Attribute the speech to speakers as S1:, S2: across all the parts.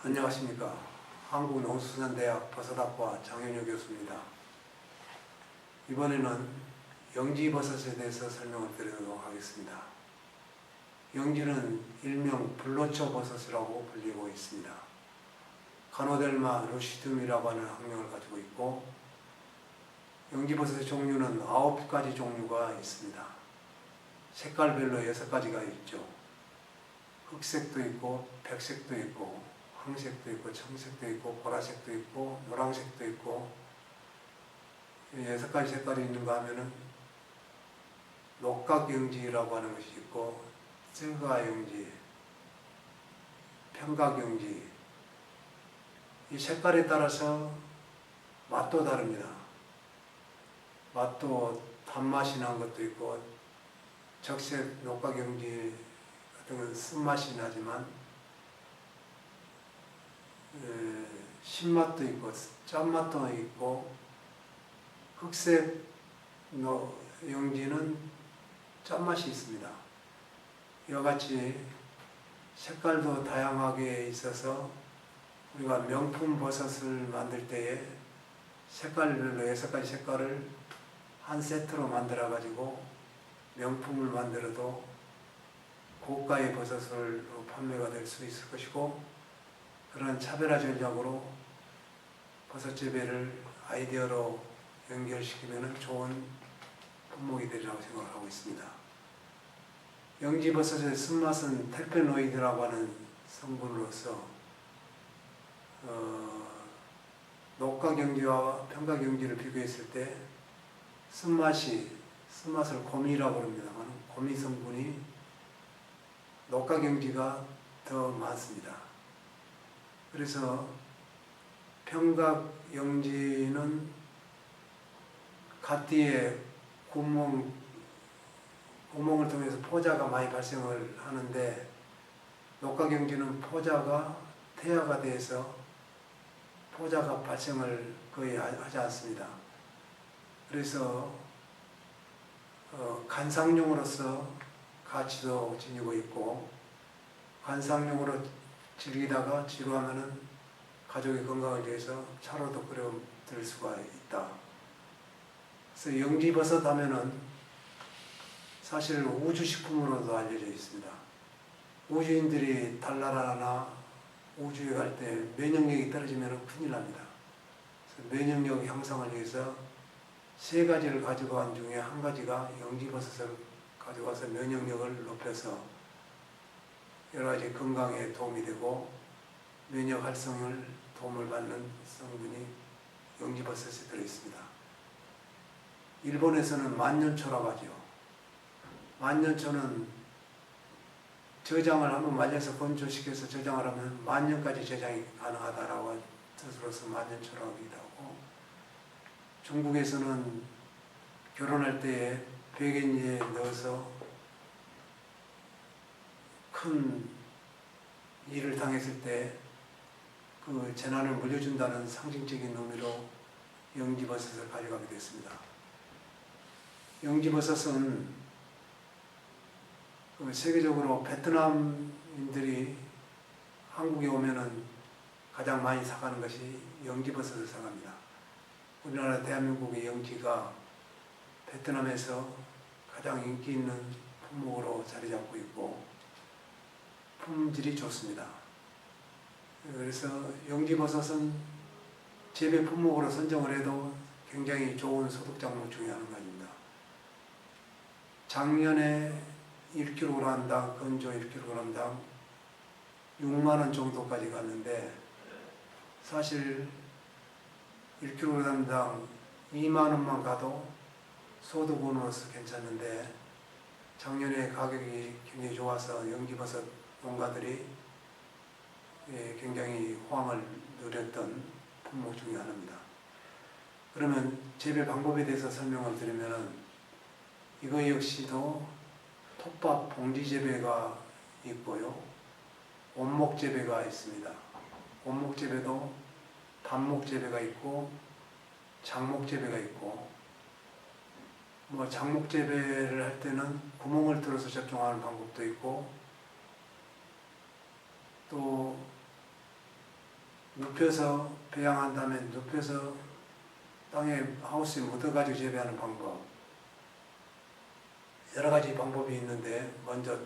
S1: 안녕하십니까. 한국농수산대학 버섯학과 장현효 교수입니다. 이번에는 영지버섯에 대해서 설명을 드리도록 하겠습니다. 영지는 일명 불로초버섯이라고 불리고 있습니다. 가노델마 루시둠이라고 하는 학명을 가지고 있고, 영지버섯의 종류는 9가지 종류가 있습니다. 색깔별로 6가지가 있죠. 흑색도 있고 백색도 있고 황색도 있고 청색도 있고 보라색도 있고 노란색도 있고, 6가지 색깔이 있는가 하면은 녹각영지라고 하는 것이 있고, 쯔가영지, 평각영지, 이 색깔에 따라서 맛도 다릅니다. 맛도 단맛이 난 것도 있고, 적색 녹각영지 같은 건 쓴맛이 나지만 신맛도 있고 짠맛도 있고, 흑색 영지는 짠맛이 있습니다. 이와 같이 색깔도 다양하게 있어서 우리가 명품 버섯을 만들 때에 색깔별로 6가지 색깔을 한 세트로 만들어 가지고 명품을 만들어도 고가의 버섯으로 판매가 될 수 있을 것이고, 그런 차별화 전략으로 버섯 재배를 아이디어로 연결시키면 좋은 품목이 되리라고 생각하고 있습니다. 영지버섯의 쓴맛은 텔페노이드라고 하는 성분으로서 녹각영지와 평각영지를 비교했을 때 쓴맛을 고미라고 합니다만, 고미 성분이 녹각영지가 더 많습니다. 그래서 평각영지는 갓뒤에 구멍을 통해서 포자가 많이 발생을 하는데, 녹각영지는 포자가 태아가 돼서 포자가 발생을 거의 하지 않습니다. 그래서 관상용으로서 가치도 지니고 있고, 관상용으로 즐기다가 지루하면은 가족의 건강을 위해서 차로도 끓여 드릴 수가 있다. 그래서 영지버섯 하면은 사실 우주식품으로도 알려져 있습니다. 우주인들이 달나라나 우주에 갈 때 면역력이 떨어지면 큰일 납니다. 그래서 면역력 향상을 위해서 3가지를 가지고 간 중에 한 가지가 영지버섯을 가져가서 면역력을 높여서 여러가지 건강에 도움이 되고 면역 활성을 도움을 받는 성분이 영지버섯에 들어있습니다. 일본에서는 만년초라고 하죠. 만년초는 저장을 한번 말려서 건조시켜서 저장을 하면 만년까지 저장이 가능하다라고 하는 뜻으로서 만년초라고 하기도 하고, 중국에서는 결혼할 때에 백연지에 넣어서 큰 일을 당했을 때 그 재난을 물려준다는 상징적인 의미로 영지버섯을 가져가게 됐습니다. 영지버섯은 세계적으로 베트남인들이 한국에 오면은 가장 많이 사가는 것이 영지버섯을 사갑니다. 우리나라 대한민국의 영지가 베트남에서 가장 인기 있는 품목으로 자리 잡고 있고 품질이 좋습니다. 그래서 영지버섯은 재배 품목으로 선정을 해도 굉장히 좋은 소득 작물 중에 한 가지입니다. 작년에 1kg당, 건조 1kg당 6만원 정도까지 갔는데, 사실 1kg당 2만원만 가도 소득원으로서 괜찮은데, 작년에 가격이 굉장히 좋아서 영지버섯 농가들이 굉장히 호황을 누렸던 품목 중에 하나입니다. 그러면 재배 방법에 대해서 설명을 드리면, 이거 역시도 톱밥 봉지 재배가 있고요, 원목 재배가 있습니다. 원목 재배도 단목 재배가 있고 장목 재배가 있고, 장목 재배를 할 때는 구멍을 뚫어서 접종하는 방법도 있고, 또 눕혀서 배양한 다음에 눕혀서 땅에 하우스에 묻어가지고 재배하는 방법, 여러 가지 방법이 있는데 먼저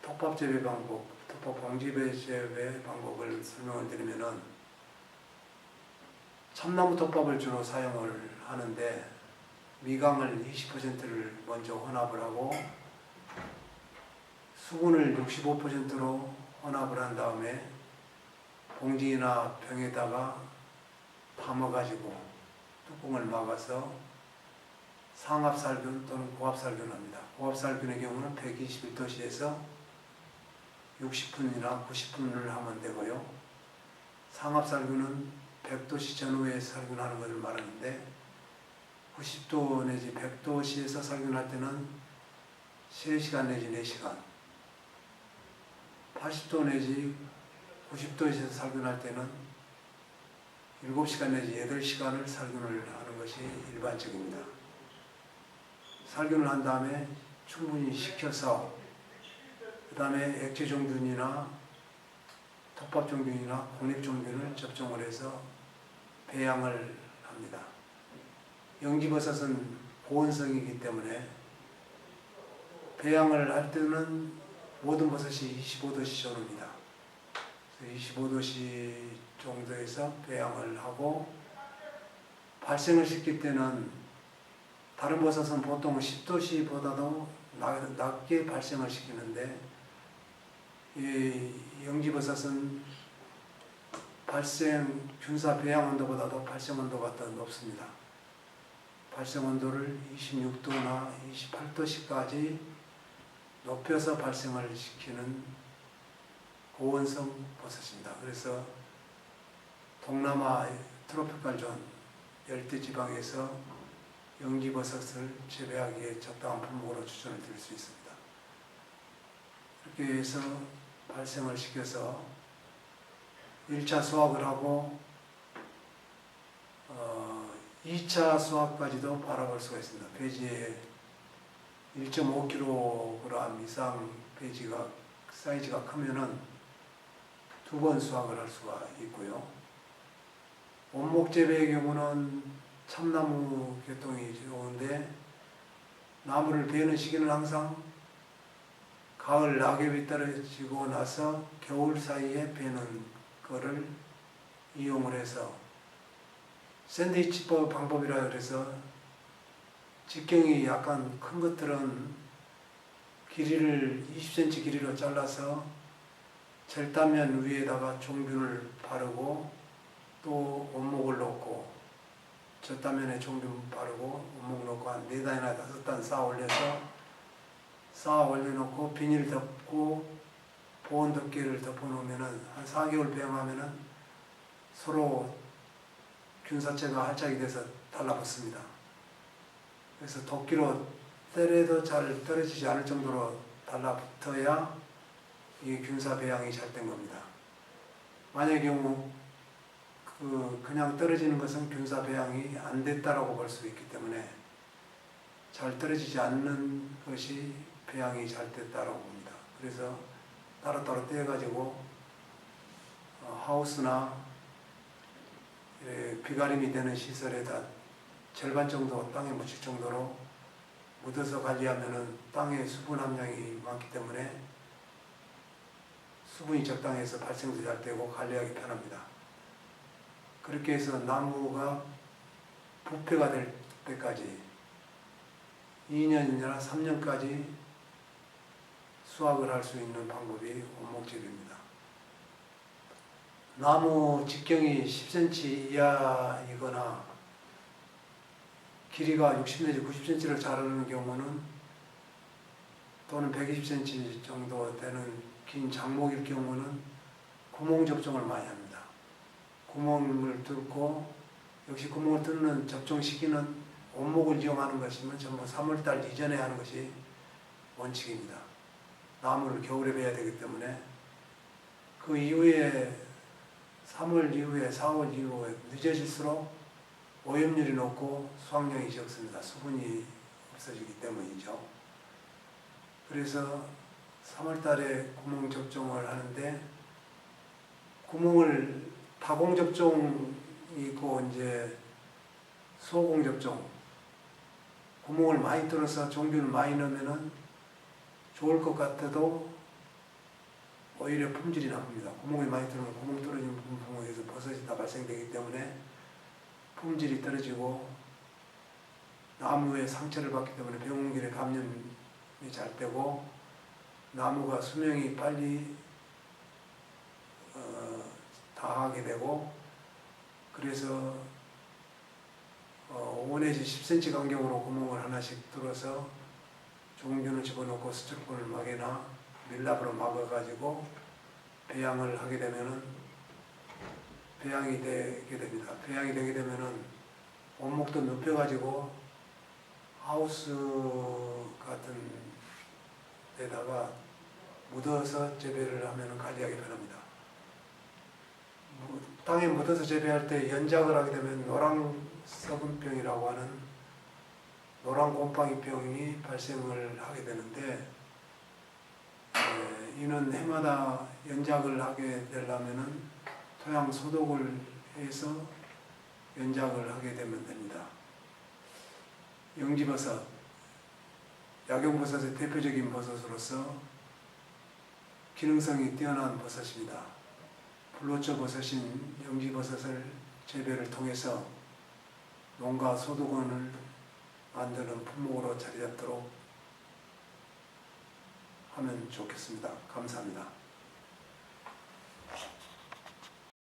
S1: 톱밥 재배 방법, 톱밥 봉지 재배 방법을 설명을 드리면은 참나무 톱밥을 주로 사용을 하는데 미강을 20%를 먼저 혼합을 하고 수분을 65%로 혼합을 한 다음에 봉지나 병에다가 담아가지고 뚜껑을 막아서 상합살균 또는 고압살균을 합니다. 고압살균의 경우는 121도씨에서 60분이나 90분을 하면 되고요. 상합살균은 100도씨 전후에 살균하는 것을 말하는데 90도 내지 100도씨에서 살균할 때는 3시간 내지 4시간, 80도 내지 90도에서 살균할 때는 7시간 내지 8시간을 살균을 하는 것이 일반적입니다. 살균을 한 다음에 충분히 식혀서 그 다음에 액체종균이나 톱밥종균이나 공립종균을 접종을 해서 배양을 합니다. 영지버섯은 보온성이기 때문에 배양을 할 때는 모든 버섯이 25도씨 전후입니다. 25도씨 정도에서 배양을 하고 발생을 시킬 때는 다른 버섯은 보통 10도씨보다도 낮게 발생을 시키는데 이 영지버섯은 발생 균사 배양 온도보다도 발생 온도가 더 높습니다. 발생 온도를 26도나 28도씨까지 높여서 발생을 시키는 고온성 버섯입니다. 그래서 동남아 트로피칼 존 열대지방에서 영지버섯을 재배하기에 적당한 품목으로 추천을 드릴 수 있습니다. 이렇게 해서 발생을 시켜서 1차 수확을 하고 2차 수확까지도 바라볼 수가 있습니다. 배지에 1.5kg 이상 배지가 사이즈가 크면은 2번 수확을 할 수가 있고요. 원목 재배의 경우는 참나무 계통이 좋은데 나무를 베는 시기는 항상 가을 낙엽이 떨어지고 나서 겨울 사이에 베는 거를 이용을 해서 샌드위치법 방법이라 그래서 직경이 약간 큰 것들은 길이를 20cm 길이로 잘라서 절단면 위에다가 종균을 바르고 또 원목을 넣고 절단면에 종균 바르고 원목 넣고 한 4단이나 5단 쌓아 올려놓고 비닐 덮고 보온 덮개를 덮어놓으면은 한 4개월 배양하면은 서로 균사체가 활착이 돼서 달라붙습니다. 그래서 도끼로 때려도 잘 떨어지지 않을 정도로 달라붙어야 이 균사 배양이 잘 된 겁니다. 만약의 경우 그냥 떨어지는 것은 균사 배양이 안 됐다라고 볼 수 있기 때문에 잘 떨어지지 않는 것이 배양이 잘 됐다라고 봅니다. 그래서 따로따로 떼어가지고 하우스나 비가림이 되는 시설에다 절반 정도 땅에 묻힐 정도로 묻어서 관리하면은 땅에 수분 함량이 많기 때문에 수분이 적당해서 발생도 잘 되고 관리하기 편합니다. 그렇게 해서 나무가 부패가 될 때까지 2년이나 3년까지 수확을 할 수 있는 방법이 원목재배입니다. 나무 직경이 10cm 이하이거나 길이가 60 내지 90cm를 자르는 경우는 또는 120cm 정도 되는 긴 장목일 경우는 구멍 접종을 많이 합니다. 구멍을 뚫고 역시 구멍을 뚫는 접종 시기는 원목을 이용하는 것이면 전부 3월달 이전에 하는 것이 원칙입니다. 나무를 겨울에 베야 되기 때문에 그 이후에 3월 이후에 4월 이후에 늦어질수록 오염률이 높고 수확량이 적습니다. 수분이 없어지기 때문이죠. 그래서 3월 달에 구멍 접종을 하는데 구멍을 타공 접종이 있고 이제 소공 접종. 구멍을 많이 뚫어서 종균을 많이 넣으면은 좋을 것 같아도 오히려 품질이 나쁩니다. 구멍이 많이 뚫으면 구멍 뚫어진 구멍에서 버섯이 다 발생되기 때문에 품질이 떨어지고 나무에 상처를 받기 때문에 병원길에 감염이 잘 되고 나무가 수명이 빨리 다하게 되고 그래서 5 내지 10cm 간격으로 구멍을 하나씩 뚫어서 종균을 집어넣고 수족권을 막거나 밀랍으로 막아가지고 배양을 하게 되면은 배양이 되게 됩니다. 배양이 되게 되면은 원목도 높여가지고 하우스 같은 데다가 묻어서 재배를 하면 관리하기 편합니다. 땅에 묻어서 재배할 때 연작을 하게 되면 노랑썩은병이라고 하는 노랑곰팡이병이 발생을 하게 되는데 이는 해마다 연작을 하게 되려면은 토양 소독을 해서 연작을 하게 되면 됩니다. 영지버섯, 약용버섯의 대표적인 버섯으로서 기능성이 뛰어난 버섯입니다. 불로초 버섯인 영지버섯을 재배를 통해서 농가 소득원을 만드는 품목으로 자리 잡도록 하면 좋겠습니다. 감사합니다.